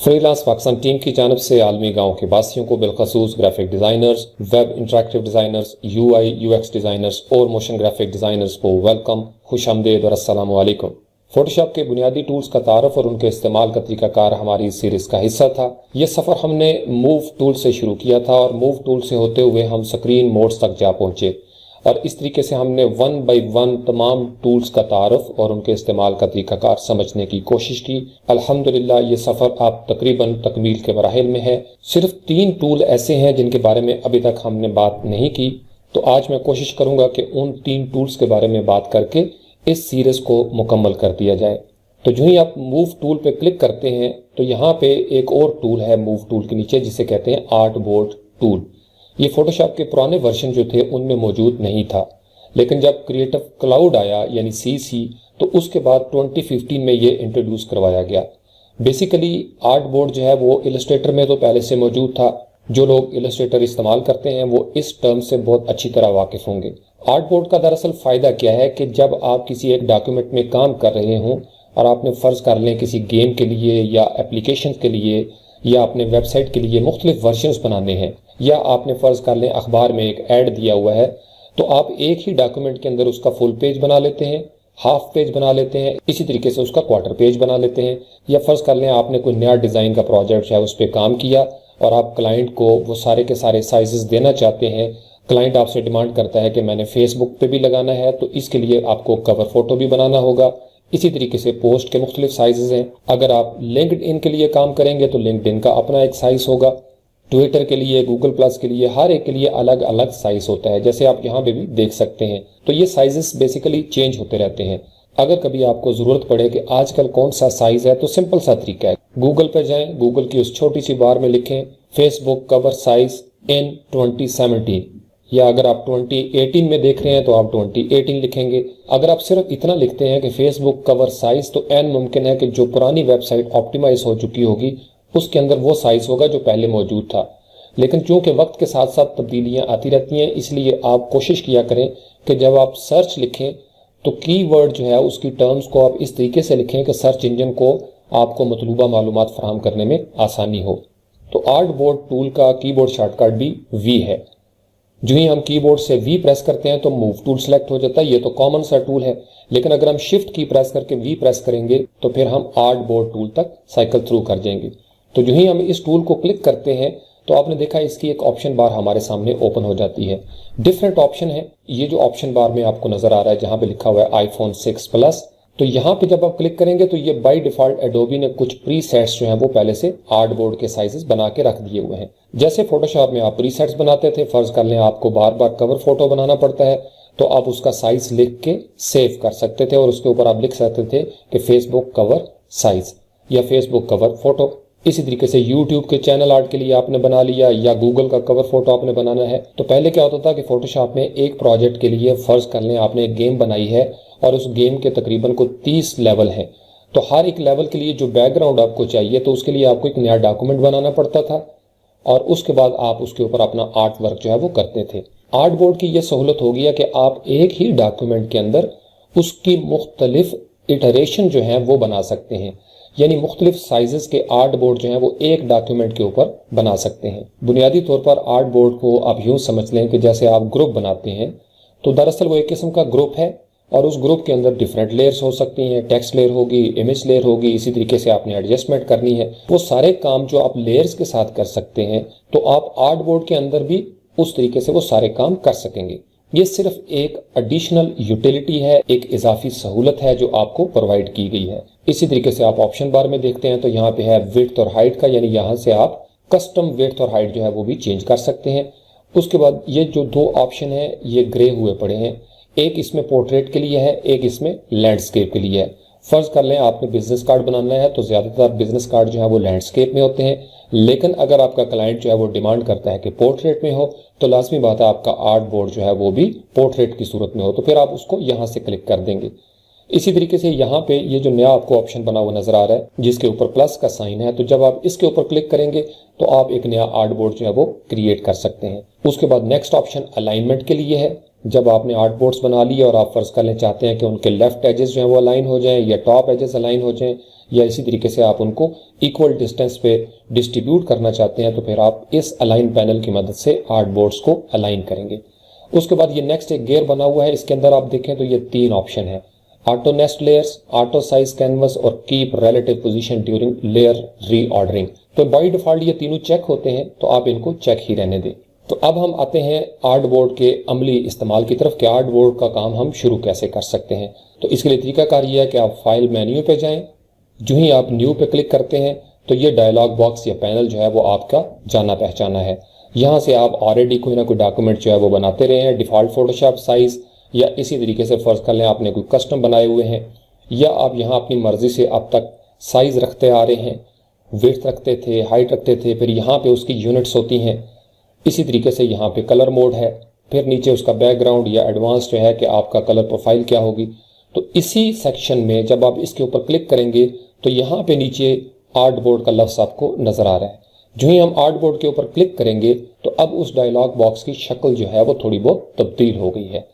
Freelance Pakistan team की जानब से आलमी गाँव के वासियों को बिलखसूस graphic designers, web interactive designers, UI UX designers और मोशन ग्राफिक डिज़ाइनर्स को वेलकम, खुशामदीद और अस्सलाम वालेकुम। फोटोशॉप के बुनियादी टूल्स का तारफ़ और उनके इस्तेमाल का तरीकाकार हमारी इस सीरीज़ का हिस्सा था। यह सफ़र हमने मूव टूल से शुरू किया था और मूव टूल से होते हुए हम स्क्रीन मोड्स तक जा पहुँचे और इस तरीके से हमने 1 बाय 1 तमाम टूल्स का तारफ़ और उनके इस्तेमाल का तरीकाकार समझने की कोशिश की। अल्हम्दुलिल्लाह ये सफ़र अब तकरीबन तकमील के मराहिल में है। सिर्फ 3 टूल ऐसे हैं जिनके बारे में अभी तक हमने बात नहीं की, तो आज मैं कोशिश करूँगा कि उन 3 टूल्स के बारे में बात करके इस सीरीज़ को मुकम्मल कर दिया जाए। तो जो ही आप मूव टूल पे क्लिक करते हैं तो यहाँ पे एक और टूल है मूव टूल के नीचे जिसे कहते हैं आर्ट बोर्ड टूल। ये फोटोशॉप के पुराने वर्जन जो थे उनमें मौजूद नहीं था, लेकिन जब क्रिएटिव क्लाउड आया यानी CC तो उसके बाद 2015 में ये इंट्रोड्यूस करवाया गया। बेसिकली आर्ट बोर्ड जो है वो इलस्ट्रेटर में तो पहले से मौजूद था। जो लोग इलस्ट्रेटर इस्तेमाल करते हैं वो इस टर्म से बहुत अच्छी तरह वाकिफ होंगे। आर्ट बोर्ड का दरअसल फ़ायदा क्या है कि जब आप किसी एक डॉक्यूमेंट में काम कर रहे हों और आपने फ़र्ज़ कर लें किसी गेम के लिए या एप्लीकेशन के लिए या अपने वेबसाइट के लिए मुख्तलिफ वर्जन्स बनाने हैं, या आपने फ़र्ज़ कर लें अखबार में एक ऐड दिया हुआ है, तो आप एक ही डॉक्यूमेंट के अंदर उसका फुल पेज बना लेते हैं, हाफ पेज बना लेते हैं, इसी तरीके से उसका क्वार्टर पेज बना लेते हैं। या फ़र्ज़ कर लें आपने कोई नया डिज़ाइन का प्रोजेक्ट है उस पर काम किया और आप क्लाइंट को वो सारे के सारे साइजेस देना चाहते हैं। क्लाइंट आपसे डिमांड करता है कि मैंने फेसबुक पे भी लगाना है, तो इसके लिए आपको कवर फोटो भी बनाना होगा। इसी तरीके से पोस्ट के मुख्तलिफ साइजेस हैं। अगर आप लिंक्डइन के लिए काम करेंगे तो लिंक्डइन का अपना एक साइज होगा, ट्विटर के लिए, गूगल प्लस के लिए, हर एक के लिए अलग अलग साइज होता है, जैसे आप यहाँ पे भी देख सकते हैं। तो ये साइजेस बेसिकली चेंज होते रहते हैं। अगर कभी आपको ज़रूरत पड़े कि आजकल कौन सा साइज है तो सिंपल सा तरीका है, गूगल पर जाएं, गूगल की उस छोटी सी बार में लिखें फेसबुक कवर साइज इन 2017, या अगर आप 2018 में देख रहे हैं तो आप 2018 लिखेंगे। अगर आप सिर्फ इतना लिखते हैं कि फेसबुक कवर साइज, तो एन मुमकिन है कि जो पुरानी वेबसाइट ऑप्टिमाइज हो चुकी होगी उसके अंदर वो साइज होगा जो पहले मौजूद था। लेकिन चूंकि वक्त के साथ साथ तब्दीलियां आती रहती हैं, इसलिए आप कोशिश किया करें कि जब आप सर्च लिखें तो कीवर्ड जो है उसकी टर्म्स को आप इस तरीके से लिखें कि सर्च इंजन को आपको मतलूबा मालूमात फराहम करने में आसानी हो। तो आर्ट बोर्ड टूल का कीबोर्ड शॉर्टकट भी V है। जो ही हम कीबोर्ड से V प्रेस करते हैं तो मूव टूल सेलेक्ट हो जाता है। ये तो कॉमन सा टूल है, लेकिन अगर हम शिफ्ट की प्रेस करके V प्रेस करेंगे तो फिर हम आर्ट बोर्ड टूल तक साइकिल थ्रू कर जाएंगे। तो जो ही हम इस टूल को क्लिक करते हैं तो आपने देखा इसकी एक ऑप्शन बार हमारे सामने ओपन हो जाती है। डिफरेंट ऑप्शन है। ये जो ऑप्शन बार में आपको नजर आ रहा है जहां पे लिखा हुआ है iPhone 6 प्लस, तो यहाँ पे जब आप क्लिक करेंगे तो ये बाय डिफॉल्ट एडोबी ने कुछ प्रीसेट्स जो हैं वो पहले से आर्ट बोर्ड के साइजेस बना के रख दिए हुए हैं। जैसे फोटोशॉप में आप प्रीसेट्स बनाते थे, फर्ज कर लें आपको बार बार कवर फोटो बनाना पड़ता है, तो आप उसका साइज लिख के सेव कर सकते थे और उसके ऊपर आप लिख सकते थे कि फेसबुक कवर साइज या फेसबुक कवर फोटो। इसी तरीके से YouTube के चैनल आर्ट के लिए आपने बना लिया या गूगल का कवर फोटो आपने बनाना है, तो पहले क्या होता था कि फोटोशॉप में एक प्रोजेक्ट के लिए फर्ज कर लें आपने एक गेम बनाई है और उस गेम के तकरीबन को 30 लेवल हैं, तो हर एक लेवल के लिए जो बैकग्राउंड आपको चाहिए तो उसके लिए आपको एक नया डॉक्यूमेंट बनाना पड़ता था और उसके बाद आप उसके ऊपर अपना आर्ट वर्क जो है वो करते थे। आर्ट बोर्ड की यह सहूलत हो गई है कि आप एक ही डॉक्यूमेंट के अंदर उसकी मुख्तलिफ इटरेशन जो है वो बना सकते हैं, यानी मुख्तलिफ साइजेस के आर्ट बोर्ड जो है वो एक डॉक्यूमेंट के ऊपर बना सकते हैं। बुनियादी तौर पर आर्ट बोर्ड को आप यूं समझ लें कि जैसे आप ग्रुप बनाते हैं, तो दरअसल वो एक किस्म का ग्रुप है और उस ग्रुप के अंदर डिफरेंट लेयर्स हो सकती हैं, टेक्स्ट लेयर होगी, इमेज लेयर होगी, इसी तरीके से आपने एडजस्टमेंट करनी है। वो सारे काम जो आप लेयर्स के साथ कर सकते हैं, तो आप आर्ट बोर्ड के अंदर भी उस तरीके से वो सारे काम कर सकेंगे। ये सिर्फ एक एडिशनल यूटिलिटी है, एक इजाफी सहूलत है जो आपको प्रोवाइड की गई है। इसी तरीके से आप ऑप्शन बार में देखते हैं तो यहाँ पे है विड्थ और हाइट का, यानी यहाँ से आप कस्टम विड्थ और हाइट जो है वो भी चेंज कर सकते हैं। उसके बाद ये जो 2 ऑप्शन है ये ग्रे हुए पड़े हैं, एक इसमें पोर्ट्रेट के लिए है, एक इसमें लैंडस्केप के लिए है। फर्ज कर लें आपने बिजनेस कार्ड बनाना है तो ज्यादातर बिजनेस कार्ड जो है वो लैंडस्केप में होते हैं, लेकिन अगर आपका क्लाइंट जो है वो डिमांड करता है कि पोर्ट्रेट में हो तो लाजमी बात है आपका आर्ट बोर्ड जो है वो भी पोर्ट्रेट की सूरत में हो, तो फिर आप उसको यहाँ से क्लिक कर देंगे। इसी तरीके से यहाँ पे ये जो नया आपको ऑप्शन बना हुआ नजर आ रहा है जिसके ऊपर प्लस का साइन है, तो जब आप इसके ऊपर क्लिक करेंगे तो आप एक नया आर्ट बोर्ड जो है वो क्रिएट कर सकते हैं। उसके बाद नेक्स्ट ऑप्शन अलाइनमेंट के लिए है। जब आपने आर्ट बोर्ड्स बना लिए और आप फर्ज कर लें चाहते हैं कि उनके लेफ्ट एजेस जो है वो अलाइन हो जाएं या टॉप एजेस अलाइन हो जाएं या इसी तरीके से आप उनको इक्वल डिस्टेंस पे डिस्ट्रीब्यूट करना चाहते हैं, तो फिर आप इस अलाइन पैनल की मदद से आर्ट बोर्ड्स को अलाइन करेंगे। उसके बाद ये नेक्स्ट एक गियर बना हुआ है, इसके अंदर आप देखें तो ये 3 ऑप्शन है, auto nest layers, auto size canvas और keep relative position during layer reordering. तो बाय डिफॉल्ट ये तीनों चेक होते हैं, तो आप इनको चेक ही रहने दें। तो अब हम आते हैं आर्ट बोर्ड के अमली इस्तेमाल की तरफ कि आर्ट बोर्ड का काम हम शुरू कैसे कर सकते हैं। तो इसके लिए तरीकाकार ये है कि आप फाइल मेन्यू पे जाएं, जो ही आप न्यू पे क्लिक करते हैं तो ये डायलॉग बॉक्स या पैनल जो है वो आपका जाना पहचाना है। यहाँ से आप ऑलरेडी कोई ना कोई डॉक्यूमेंट जो है वो बनाते रहे हैं, डिफॉल्ट फोटोशॉप साइज या इसी तरीके से फर्ज कर लें आपने कोई कस्टम बनाए हुए हैं, या आप यहाँ अपनी मर्जी से अब तक साइज रखते आ रहे हैं, विड्थ रखते थे, हाइट रखते थे, फिर यहाँ पे उसकी यूनिट्स होती हैं। इसी तरीके से यहाँ पे कलर मोड है, फिर नीचे उसका बैकग्राउंड या एडवांस जो है कि आपका कलर प्रोफाइल क्या होगी। तो इसी सेक्शन में जब आप इसके ऊपर क्लिक करेंगे तो यहाँ पे नीचे आर्ट बोर्ड का लफ्ज़ आपको नजर आ रहा है। जो ही हम आर्ट बोर्ड के ऊपर क्लिक करेंगे तो अब उस डायलॉग बॉक्स की शक्ल जो है वो थोड़ी बहुत तब्दील हो गई है।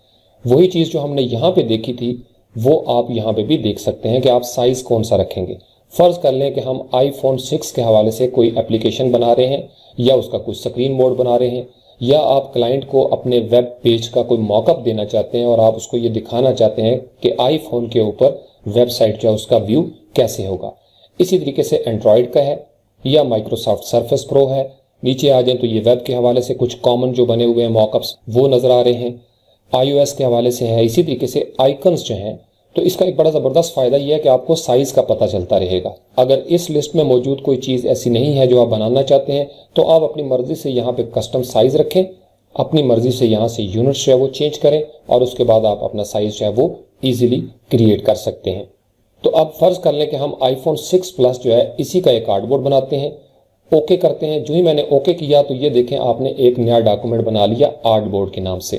वही चीज़ जो हमने यहाँ पे देखी थी वो आप यहाँ पे भी देख सकते हैं कि आप साइज कौन सा रखेंगे। फर्ज कर लें कि हम iPhone 6 के हवाले से कोई एप्लीकेशन बना रहे हैं या उसका कुछ स्क्रीन मोड बना रहे हैं, या आप क्लाइंट को अपने वेब पेज का कोई मॉकअप देना चाहते हैं और आप उसको ये दिखाना चाहते हैं कि आईफोन के ऊपर वेबसाइट जो है उसका व्यू कैसे होगा। इसी तरीके से एंड्रॉयड का है या माइक्रोसॉफ्ट सर्फेस प्रो है। नीचे आ जाए तो ये वेब के हवाले से कुछ कॉमन जो बने हुए हैं मॉकअप्स वो नजर आ रहे हैं, iOS के हवाले से है। इसी तरीके से आइकन्स जो हैं, तो इसका एक बड़ा ज़बरदस्त फ़ायदा यह है कि आपको साइज़ का पता चलता रहेगा। अगर इस लिस्ट में मौजूद कोई चीज़ ऐसी नहीं है जो आप बनाना चाहते हैं तो आप अपनी मर्ज़ी से यहाँ पे कस्टम साइज़ रखें, अपनी मर्ज़ी से यहाँ से यूनिट्स जो है वो चेंज करें और उसके बाद आप अपना साइज़ जो है वो ईजिली क्रिएट कर सकते हैं। तो अब फ़र्ज़ कर लें कि हम iPhone 6 Plus जो है इसी का एक आर्ट बोर्ड बनाते हैं, ओके करते हैं। जो ही मैंने ओके किया तो ये देखें आपने एक नया डॉक्यूमेंट बना लिया आर्ट बोर्ड के नाम से।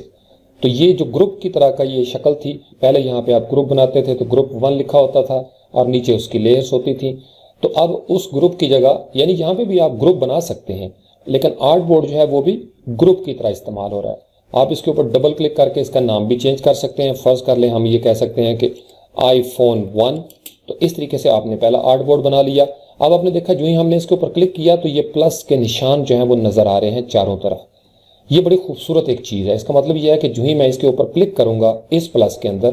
तो ये जो ग्रुप की तरह का ये शक्ल थी, पहले यहाँ पे आप ग्रुप बनाते थे तो ग्रुप 1 लिखा होता था और नीचे उसकी लेयर्स होती थी। तो अब उस ग्रुप की जगह, यानी यहाँ पे भी आप ग्रुप बना सकते हैं, लेकिन आर्ट बोर्ड जो है वो भी ग्रुप की तरह इस्तेमाल हो रहा है। आप इसके ऊपर डबल क्लिक करके इसका नाम भी चेंज कर सकते हैं। फर्ज कर लें हम ये कह सकते हैं कि iPhone 1। तो इस तरीके से आपने पहला आर्ट बोर्ड बना लिया। अब आपने देखा जो ही हमने इसके ऊपर क्लिक किया तो ये प्लस के निशान जो है वो नजर आ रहे हैं चारों तरफ। ये बड़ी खूबसूरत एक चीज़ है। इसका मतलब ये है कि जो ही मैं इसके ऊपर क्लिक करूंगा इस प्लस के अंदर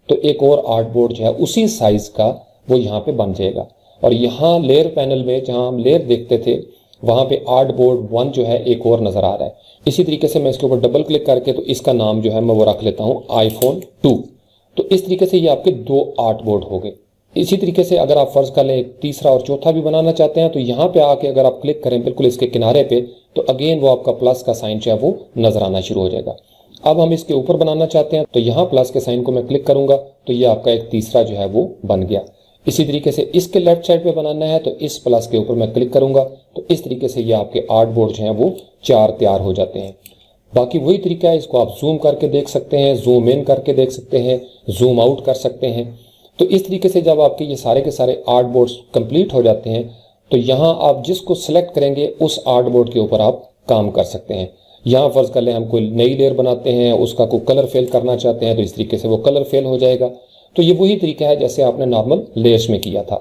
तो एक और आर्ट बोर्ड जो है उसी साइज का वो यहाँ पे बन जाएगा। और यहाँ लेयर पैनल में जहाँ हम लेयर देखते थे वहाँ पे आर्ट बोर्ड 1 जो है एक और नजर आ रहा है। इसी तरीके से मैं इसके ऊपर डबल क्लिक करके तो इसका नाम जो है मैं वो रख लेता हूँ iPhone 2। तो इस तरीके से ये आपके 2 आर्ट बोर्ड हो गए। इसी तरीके से अगर आप फर्ज कर लें एक तीसरा और चौथा भी बनाना चाहते हैं तो यहाँ पे आके अगर आप क्लिक करें बिल्कुल इसके किनारे पे तो अगेन वो आपका प्लस का साइन जो है वो नजर आना शुरू हो जाएगा। अब हम इसके ऊपर बनाना चाहते हैं तो यहाँ प्लस के साइन को मैं क्लिक करूंगा तो ये आपका एक तीसरा जो है वो बन गया। इसी तरीके से इसके लेफ्ट साइड पे बनाना है तो इस प्लस के ऊपर मैं क्लिक करूंगा तो इस तरीके से ये आपके आर्ट बोर्ड जो है वो 4 तैयार हो जाते हैं। बाकी वही तरीका है, इसको आप जूम करके देख सकते हैं, जूम इन करके देख सकते हैं, जूम आउट कर सकते हैं। तो इस तरीके से जब आपके ये सारे के सारे आर्ट बोर्ड्स कंप्लीट हो जाते हैं तो यहाँ आप जिसको सिलेक्ट करेंगे उस आर्ट बोर्ड के ऊपर आप काम कर सकते हैं। यहाँ फर्ज कर लें हम कोई नई लेयर बनाते हैं, उसका कोई कलर फेल करना चाहते हैं तो इस तरीके से वो कलर फेल हो जाएगा। तो ये वही तरीका है जैसे आपने नॉर्मल लेयर्स में किया था।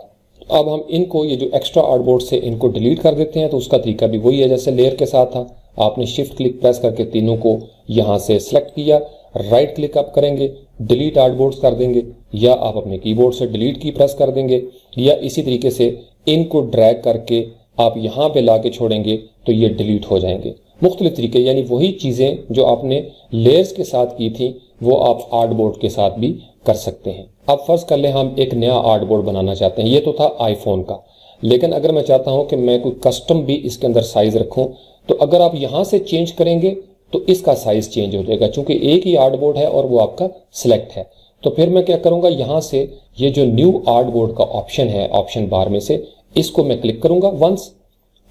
अब हम इनको ये जो एक्स्ट्रा आर्ट बोर्ड से इनको डिलीट कर देते हैं तो उसका तरीका भी वही है जैसे लेयर के साथ था। आपने शिफ्ट क्लिक प्रेस करके तीनों को यहाँ से सिलेक्ट किया, राइट क्लिक अप करेंगे, डिलीट आर्ट बोर्ड्स कर देंगे, या आप अपने कीबोर्ड से डिलीट की प्रेस कर देंगे, या इसी तरीके से इनको ड्रैग करके आप यहाँ पे ला के छोड़ेंगे तो ये डिलीट हो जाएंगे। मुख्तलिफ तरीके, यानी वही चीज़ें जो आपने लेयर्स के साथ की थी वो आप आर्ट बोर्ड के साथ भी कर सकते हैं। अब फर्ज कर लें हम एक नया आर्ट बोर्ड बनाना चाहते हैं, ये तो था आईफोन का, लेकिन अगर मैं चाहता हूं कि मैं कोई कस्टम भी इसके अंदर साइज रखूं तो अगर आप यहां से चेंज करेंगे तो इसका साइज चेंज हो जाएगा, चूंकि एक ही आर्ट बोर्ड है और वो आपका सिलेक्ट है। तो फिर मैं क्या करूंगा, यहां से ये जो न्यू आर्ट बोर्ड का ऑप्शन है ऑप्शन बार में से इसको मैं क्लिक करूंगा वंस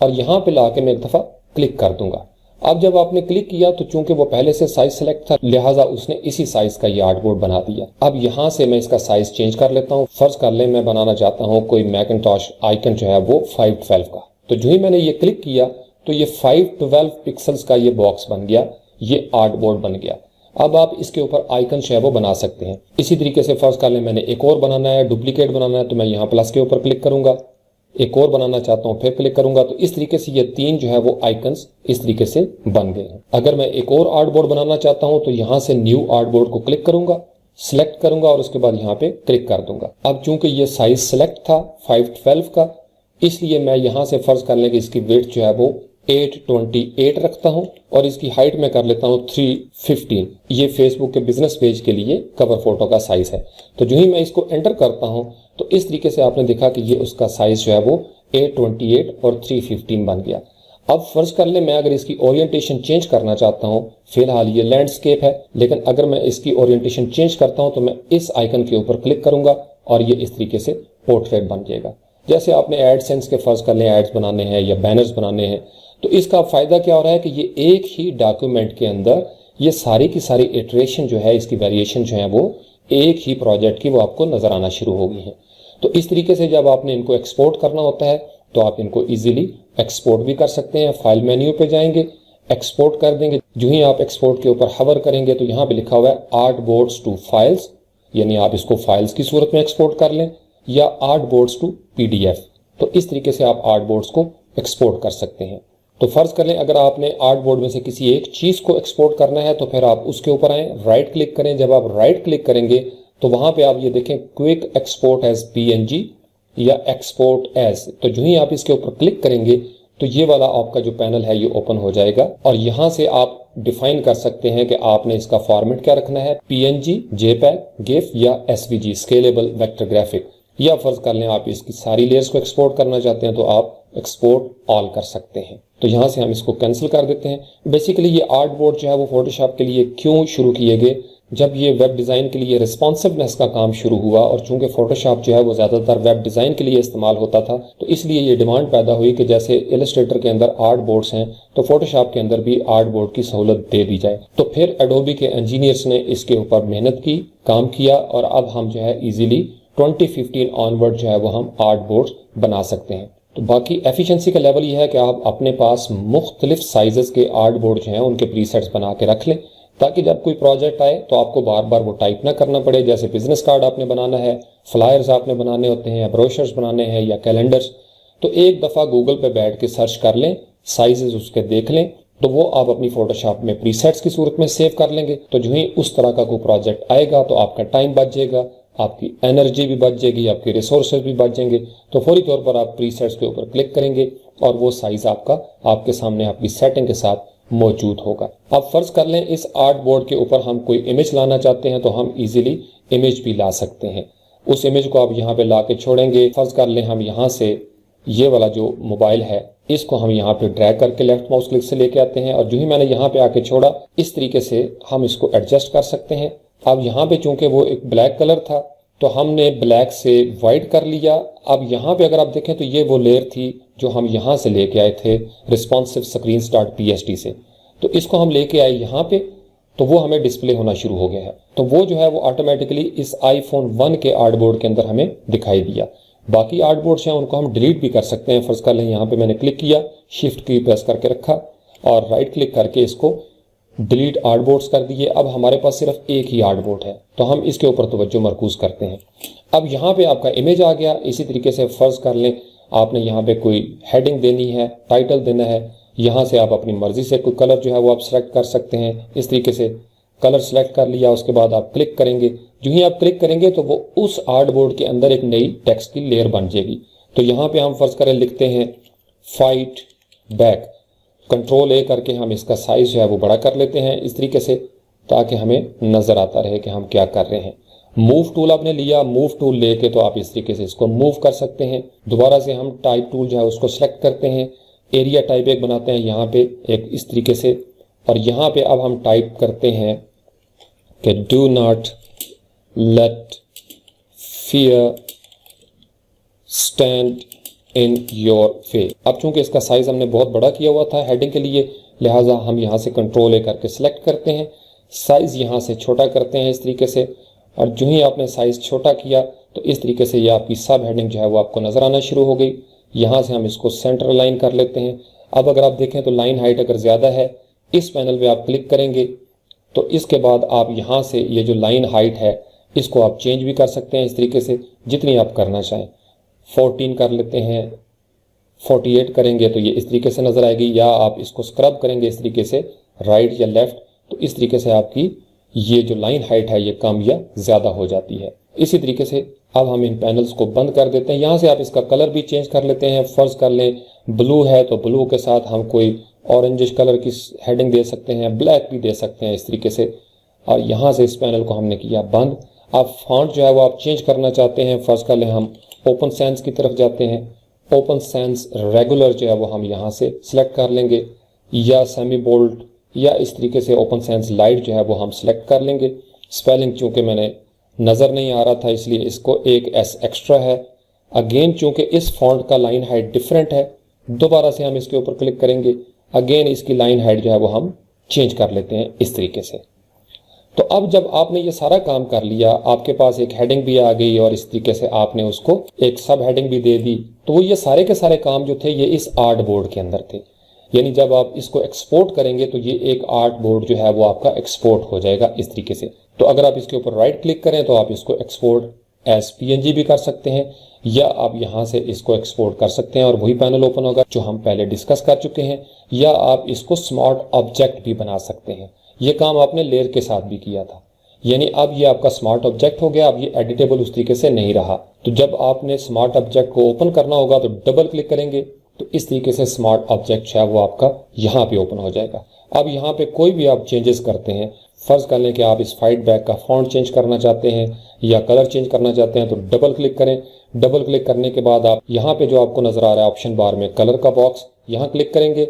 और यहां पे लाके मैं एक दफा क्लिक कर दूंगा। अब जब आपने क्लिक किया तो चूंकि वो पहले से साइज सेलेक्ट था लिहाजा उसने इसी साइज का ये आर्ट बोर्ड बना दिया। अब यहां से मैं इसका साइज चेंज कर लेता हूं। फर्ज कर ले मैं बनाना चाहता हूं कोई मैकिंटॉश आइकन जो है वो 512 का, तो जो ही मैंने ये क्लिक किया तो ये 512 पिक्सल्स का ये बॉक्स बन गया, ये आर्ट बोर्ड बन गया। अब आप इसके ऊपर आइकन जो है वो बना सकते हैं। इसी तरीके से फर्ज कर लें मैंने एक और बनाना है, डुप्लीकेट बनाना है, तो मैं यहाँ प्लस के ऊपर क्लिक करूंगा, एक और बनाना चाहता हूँ फिर क्लिक करूंगा। तो इस तरीके से ये 3 जो है वो आइकन्स इस तरीके से बन गए हैं। अगर मैं एक और आर्टबोर्ड बनाना चाहता हूँ तो यहाँ से न्यू आर्टबोर्ड को क्लिक करूंगा, सिलेक्ट करूंगा और उसके बाद यहाँ पे क्लिक कर दूंगा। अब चूंकि ये साइज सेलेक्ट था 512 का, इसलिए मैं यहाँ से फर्ज कर लें कि इसकी वेट जो है वो 828 रखता हूं और इसकी हाइट में कर लेता हूं 315। ये फेसबुक के बिजनेस पेज के लिए कवर फोटो का साइज है। तो जो ही मैं इसको एंटर करता हूं तो इस तरीके से आपने देखा कि ये उसका साइज जो है वो 828 और 315 बन गया। अब फर्ज कर ले मैं अगर इसकी ओरिएंटेशन चेंज करना चाहता हूं, फिलहाल ये लैंडस्केप है, लेकिन अगर मैं इसकी ओरिएंटेशन चेंज करता हूं तो मैं इस आइकन के ऊपर क्लिक करूंगा और ये इस तरीके से पोर्ट्रेट बन जाएगा। जैसे आपने एडसेंस के फर्ज कर लें एड्स बनाने हैं या बैनर्स बनाने हैं, तो इसका फायदा क्या हो रहा है कि ये एक ही डॉक्यूमेंट के अंदर ये सारी की सारी इटरेशन जो है, इसकी वेरिएशन जो है वो एक ही प्रोजेक्ट की वो आपको नजर आना शुरू हो गई है। तो इस तरीके से जब आपने इनको एक्सपोर्ट करना होता है तो आप इनको इजीली एक्सपोर्ट भी कर सकते हैं। फाइल मेन्यू पे जाएंगे, एक्सपोर्ट कर देंगे। जो ही आप एक्सपोर्ट के ऊपर हवर करेंगे तो यहाँ पे लिखा हुआ है आर्टबोर्ड्स टू फाइल्स, यानी आप इसको फाइल्स की सूरत में एक्सपोर्ट कर लें, या आर्टबोर्ड्स टू पीडीएफ। तो इस तरीके से आप आर्टबोर्ड्स को एक्सपोर्ट कर सकते हैं। तो फर्ज कर लें अगर आपने आर्टबोर्ड में से किसी एक चीज को एक्सपोर्ट करना है तो फिर आप उसके ऊपर आए, राइट क्लिक करें। जब आप राइट क्लिक करेंगे तो वहां पे आप ये देखें क्विक एक्सपोर्ट एज पीएनजी या एक्सपोर्ट एज। तो जो ही आप इसके ऊपर क्लिक करेंगे तो ये वाला आपका जो पैनल है ये ओपन हो जाएगा और यहां से आप डिफाइन कर सकते हैं कि आपने इसका फॉर्मेट क्या रखना है, पीएनजी, जेपैग, गिफ या एसवीजी, स्केलेबल वेक्टर ग्राफिक। या फर्ज कर लें आप इसकी सारी लेयर्स को एक्सपोर्ट करना चाहते हैं तो आप एक्सपोर्ट ऑल कर सकते हैं। तो यहां से हम इसको कैंसिल कर देते हैं। बेसिकली ये आर्टबोर्ड जो है वो फोटोशॉप के लिए क्यों शुरू किए गए, जब ये वेब डिज़ाइन के लिए रिस्पॉन्सिवनेस का काम शुरू हुआ और चूंकि फोटोशॉप जो है वो ज़्यादातर वेब डिज़ाइन के लिए इस्तेमाल होता था, तो इसलिए ये डिमांड पैदा हुई कि जैसे इलस्ट्रेटर के अंदर आर्ट बोर्ड्स हैं तो फोटोशॉप के अंदर भी आर्ट बोर्ड की सहूलत दे दी जाए। तो फिर एडोबी के इंजीनियर्स ने इसके ऊपर मेहनत की, काम किया और अब हम जो है ईजिली 2015 ऑनवर्ड जो है वो हम आर्ट बोर्ड बना सकते हैं। तो बाकी एफिशिएंसी का लेवल ये है कि आप अपने पास मुख्तलिफ साइजेस के आर्ट बोर्ड जो हैं उनके प्रीसेट्स बना के रख लें, ताकि जब कोई प्रोजेक्ट आए तो आपको बार बार वो टाइप ना करना पड़े। जैसे बिजनेस कार्ड आपने बनाना है, फ्लायर्स आपने बनाने होते हैं, ब्रोशर्स बनाने हैं या कैलेंडर्स, तो एक दफ़ा गूगल पे बैठ के सर्च कर लें, साइजेस उसके देख लें, तो वो आप अपनी फोटोशॉप में प्रीसेट्स की सूरत में सेव कर लेंगे। तो जो ही उस तरह का कोई प्रोजेक्ट आएगा तो आपका टाइम बच जाएगा, आपकी एनर्जी भी बच जाएगी, आपके रिसोर्सेज भी बच जाएंगे। तो फौरी तौर पर आप प्रीसेट्स के ऊपर क्लिक करेंगे और वो साइज आपका आपके सामने आपकी सेटिंग के साथ मौजूद होगा। अब फर्ज कर लें इस आर्ट बोर्ड के ऊपर हम कोई इमेज लाना चाहते हैं तो हम इजीली इमेज भी ला सकते हैं। उस इमेज को आप यहाँ पे ला के छोड़ेंगे। फर्ज कर लें हम यहाँ से ये वाला जो मोबाइल है इसको हम यहाँ पे ड्रैग करके लेफ्ट माउस क्लिक से लेके आते हैं और जो ही मैंने यहाँ पे आके छोड़ा इस तरीके से हम इसको एडजस्ट कर सकते हैं। अब यहाँ पे चूंकि वो एक ब्लैक कलर था तो हमने ब्लैक से वाइट कर लिया। अब यहाँ पे अगर आप देखें तो ये वो लेयर थी जो हम यहाँ से लेके आए थे रिस्पॉन्सिव screens.psd से, तो इसको हम लेके आए यहाँ पे, तो वो हमें डिस्प्ले होना शुरू हो गया है। तो वो जो है वो ऑटोमेटिकली इस iPhone 1 के आर्टबोर्ड के अंदर हमें दिखाई दिया। बाकी आर्टबोर्ड्स हैं उनको हम डिलीट भी कर सकते हैं। फर्ज कर लें यहाँ पे मैंने क्लिक किया, शिफ्ट की प्रेस करके रखा और राइट क्लिक करके इसको डिलीट आर्टबोर्ड्स कर दिए। अब हमारे पास सिर्फ एक ही आर्टबोर्ड है तो हम इसके ऊपर तवज्जो मरकूज करते हैं। अब यहाँ पे आपका इमेज आ गया। इसी तरीके से फर्ज कर लें आपने यहाँ पे कोई हेडिंग देनी है, टाइटल देना है, यहाँ से आप अपनी मर्जी से कोई कलर जो है वो आप सेलेक्ट कर सकते हैं। इस तरीके से कलर सेलेक्ट कर लिया, उसके बाद आप क्लिक करेंगे। जो ही आप क्लिक करेंगे तो वो उस आर्टबोर्ड के अंदर एक नई टेक्स्ट की लेयर बन जाएगी। तो यहाँ पे हम फर्ज करें लिखते हैं फाइट बैक, कंट्रोल ए करके हम इसका साइज जो है वो बड़ा कर लेते हैं इस तरीके से, ताकि हमें नजर आता रहे कि हम क्या कर रहे हैं। मूव टूल आपने लिया, मूव टूल लेके तो आप इस तरीके से इसको मूव कर सकते हैं। दोबारा से हम टाइप टूल जो है उसको सेलेक्ट करते हैं, एरिया टाइप एक बनाते हैं यहाँ पे एक इस तरीके से, और यहाँ पे अब हम टाइप करते हैं कि do not let fear stand in your way. अब चूंकि इसका साइज हमने बहुत बड़ा किया हुआ था हेडिंग के लिए, लिहाजा हम यहाँ से कंट्रोल ए करके सिलेक्ट करते हैं, साइज यहाँ से छोटा करते हैं इस तरीके से, और जो ही आपने साइज छोटा किया तो इस तरीके से ये आपकी सब हेडिंग जो है वो आपको नजर आना शुरू हो गई। यहाँ से हम इसको सेंटर लाइन कर लेते हैं। अब अगर आप देखें तो लाइन हाइट अगर ज्यादा है, इस पैनल पे आप क्लिक करेंगे, तो इसके बाद आप यहाँ से ये जो लाइन हाइट है इसको आप चेंज भी कर सकते हैं इस तरीके से, जितनी आप करना चाहें। 14 कर लेते हैं, 48 करेंगे तो ये इस तरीके से नज़र आएगी, या आप इसको स्क्रब करेंगे इस तरीके से राइट या लेफ़्ट, तो इस तरीके से आपकी ये जो लाइन हाइट है ये कम या ज़्यादा हो जाती है। इसी तरीके से अब हम इन पैनल्स को बंद कर देते हैं। यहाँ से आप इसका कलर भी चेंज कर लेते हैं। फ़र्ज़ कर लें ब्लू है तो ब्लू के साथ हम कोई ऑरेंजिश कलर की हेडिंग दे सकते हैं, ब्लैक भी दे सकते हैं इस तरीके से। और यहाँ से इस पैनल को हमने किया बंद। अब फॉन्ट जो है वो आप चेंज करना चाहते हैं, फ़र्ज़ कर लें हम ओपन सैंस की तरफ जाते हैं। ओपन सैंस रेगुलर जो है वो हम यहाँ से सिलेक्ट कर लेंगे, या सेमी बोल्ड, या इस तरीके से ओपन सैंस लाइट जो है वो हम सिलेक्ट कर लेंगे। स्पेलिंग चूँकि मैंने नज़र नहीं आ रहा था इसलिए इसको एक एस एक्स्ट्रा है। अगेन चूँकि इस फॉन्ट का लाइन हाइट डिफरेंट है, दोबारा से हम इसके ऊपर क्लिक करेंगे, अगेन इसकी लाइन हाइट जो है वो हम चेंज कर लेते हैं इस तरीके से। तो अब जब आपने ये सारा काम कर लिया, आपके पास एक हेडिंग भी आ गई और इस तरीके से आपने उसको एक सब हेडिंग भी दे दी, तो वो ये सारे के सारे काम जो थे ये इस आर्ट बोर्ड के अंदर थे। यानी जब आप इसको एक्सपोर्ट करेंगे तो ये एक आर्ट बोर्ड जो है वो आपका एक्सपोर्ट हो जाएगा इस तरीके से। तो अगर आप इसके ऊपर राइट क्लिक करें तो आप इसको एक्सपोर्ट एज PNG भी कर सकते हैं, या आप यहाँ से इसको एक्सपोर्ट कर सकते हैं और वही पैनल ओपन होगा जो हम पहले डिस्कस कर चुके हैं, या आप इसको स्मार्ट ऑब्जेक्ट भी बना सकते हैं। ये काम आपने लेयर के साथ भी किया था, यानी अब ये आपका स्मार्ट ऑब्जेक्ट हो गया। अब ये एडिटेबल उस तरीके से नहीं रहा। तो जब आपने स्मार्ट ऑब्जेक्ट को ओपन करना होगा तो डबल क्लिक करेंगे, तो इस तरीके से स्मार्ट ऑब्जेक्ट है वो आपका यहाँ पे ओपन हो जाएगा। अब यहाँ पे कोई भी आप चेंजेस करते हैं, फ़र्ज़ कर लें कि आप इस फाइट बैक का फॉन्ट चेंज करना चाहते हैं या कलर चेंज करना चाहते हैं, तो डबल क्लिक करें। डबल क्लिक करने के बाद आप यहाँ पे जो आपको नज़र आ रहा है ऑप्शन बार में कलर का बॉक्स, यहाँ क्लिक करेंगे।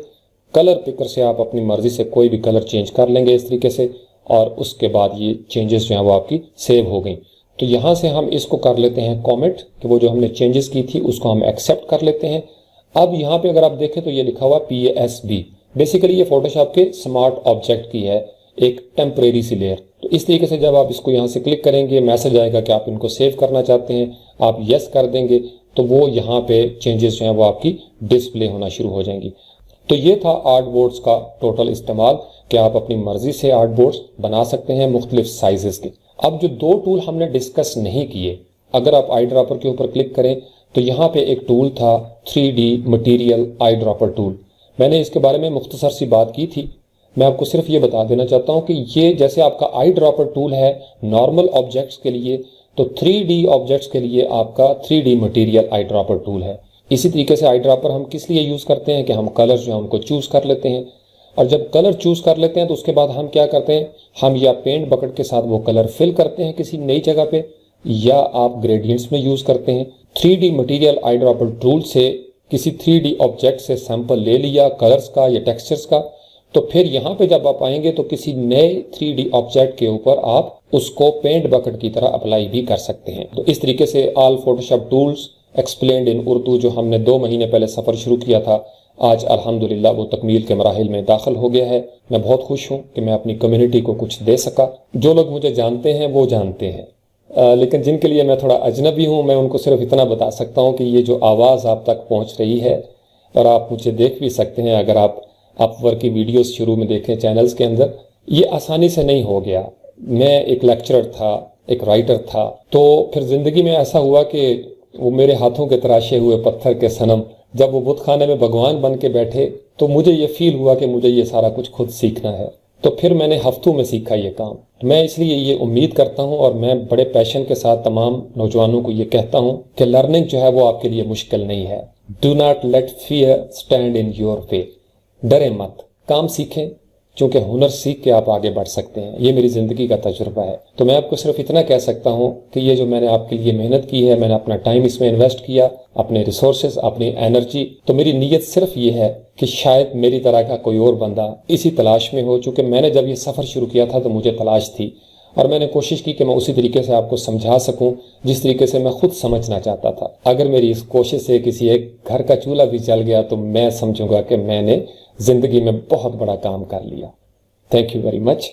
कलर पिकर से आप अपनी मर्जी से कोई भी कलर चेंज कर लेंगे इस तरीके से, और उसके बाद ये चेंजेस जो हैं वो आपकी सेव हो गई। तो यहाँ से हम इसको कर लेते हैं कॉमेंट, कि वो जो हमने चेंजेस की थी उसको हम एक्सेप्ट कर लेते हैं। अब यहाँ पे अगर आप देखें तो ये लिखा हुआ PASB, बेसिकली ये फोटोशॉप के स्मार्ट ऑब्जेक्ट की है एक टेम्परेरी सी लेयर। तो इस तरीके से जब आप इसको यहाँ से क्लिक करेंगे, मैसेज आएगा कि आप इनको सेव करना चाहते हैं, आप यस कर देंगे तो वो यहाँ पे चेंजेस जो हैं वो आपकी डिस्प्ले होना शुरू हो जाएंगी। तो ये था आर्ट बोर्ड्स का टोटल इस्तेमाल, कि आप अपनी मर्जी से आर्ट बोर्ड्स बना सकते हैं मुख्तलिफ साइजेस के। अब जो दो टूल हमने डिस्कस नहीं किए, अगर आप आई ड्रॉपर के ऊपर क्लिक करें तो यहाँ पे एक टूल था 3D material eye dropper tool. मैंने इसके बारे में मुख्तसर सी बात की थी। मैं आपको सिर्फ ये बता देना चाहता हूँ कि ये जैसे आपका आई ड्रॉपर टूल है नॉर्मल ऑब्जेक्ट्स के लिए, तो 3D ऑब्जेक्ट्स के लिए आपका 3D material eye dropper tool है। इसी तरीके से आई ड्रॉपर हम किस लिए यूज़ करते हैं कि हम कलर जो है उनको चूज़ कर लेते हैं, और जब कलर चूज़ कर लेते हैं तो उसके बाद हम क्या करते हैं, हम या पेंट बकेट के साथ वो कलर फिल करते हैं किसी नई जगह पे, या आप ग्रेडियंट्स में यूज़ करते हैं। 3D material eye dropper tool से किसी 3D ऑब्जेक्ट से सैंपल ले लिया कलर्स का या टेक्सचर्स का, तो फिर यहाँ पे जब आप आएंगे तो किसी नए 3D ऑब्जेक्ट के ऊपर आप उसको पेंट बकेट की तरह अप्लाई भी कर सकते हैं। तो इस तरीके से ऑल फोटोशॉप टूल्स एक्सप्लेन्ड इन उर्दू जो हमने 2 महीने पहले सफ़र शुरू किया था, आज अल्हम्दुलिल्लाह वो तकमील के मराहिल में दाखिल हो गया है। मैं बहुत खुश हूँ कि मैं अपनी कम्युनिटी को कुछ दे सका। जो लोग मुझे जानते हैं वो जानते हैं, लेकिन जिनके लिए मैं थोड़ा अजनबी हूँ, मैं उनको सिर्फ इतना बता सकता हूँ कि ये जो आवाज़ आप तक पहुँच रही है, और आप मुझे देख भी सकते हैं अगर आप अपवर्क की वीडियोस शुरू में देखें चैनल्स के अंदर, ये आसानी से नहीं हो गया। मैं एक लेक्चरर था, एक राइटर था, तो फिर ज़िंदगी में ऐसा हुआ कि वो मेरे हाथों के तराशे हुए पत्थर के सनम जब वो बुत खाने में भगवान बन के बैठे, तो मुझे ये फील हुआ कि मुझे ये सारा कुछ खुद सीखना है। तो फिर मैंने हफ्तों में सीखा ये काम। मैं इसलिए ये उम्मीद करता हूँ और मैं बड़े पैशन के साथ तमाम नौजवानों को ये कहता हूँ कि लर्निंग जो है वो आपके लिए मुश्किल नहीं है। Do not let fear stand in your way. डरे मत, काम सीखें, क्योंकि हुनर सीख के आप आगे बढ़ सकते हैं। ये मेरी ज़िंदगी का तजुर्बा है। तो मैं आपको सिर्फ इतना कह सकता हूँ कि ये जो मैंने आपके लिए मेहनत की है, मैंने अपना टाइम इसमें इन्वेस्ट किया, अपने रिसोर्सेज, अपनी एनर्जी, तो मेरी नीयत सिर्फ ये है कि शायद मेरी तरह का कोई और बंदा इसी तलाश में हो। चूँकि मैंने जब ये सफ़र शुरू किया था तो मुझे तलाश थी, और मैंने कोशिश की कि मैं उसी तरीके से आपको समझा सकूं जिस तरीके से मैं खुद समझना चाहता था। अगर मेरी इस कोशिश से किसी एक घर का चूल्हा भी जल गया तो मैं समझूंगा कि मैंने ज़िंदगी में बहुत बड़ा काम कर लिया। Thank you very much.